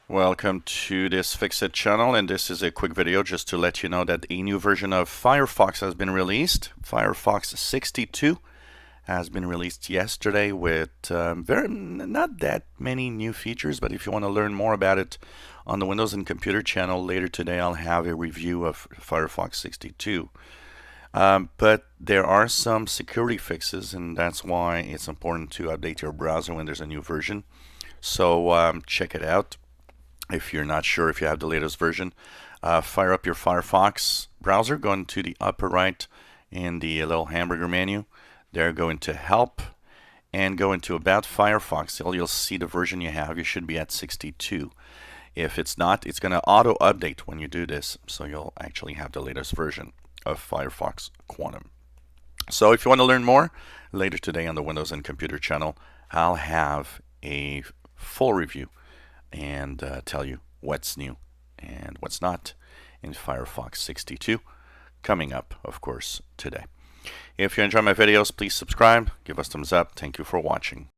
Welcome to this Fixit channel, and this is a quick video just to let you know that a new version of Firefox has been released. Firefox 62 has been released yesterday with not that many new features, but if you want to learn more about it on the Windows and Computer channel later today, I'll have a review of Firefox 62. But there are some security fixes, and that's why it's important to update your browser when there's a new version. So check it out. If you're not sure if you have the latest version, fire up your Firefox browser, go into the upper right in the little hamburger menu. There, go into Help and go into About Firefox. You'll see the version you have. You should be at 62. If it's not, it's going to auto-update when you do this, so you'll actually have the latest version of Firefox Quantum. So if you want to learn more, later today on the Windows and Computer channel, I'll have a full review and tell you what's new and what's not in Firefox 62 coming up, of course, today. If you enjoy my videos, please subscribe, give us thumbs up. Thank you for watching.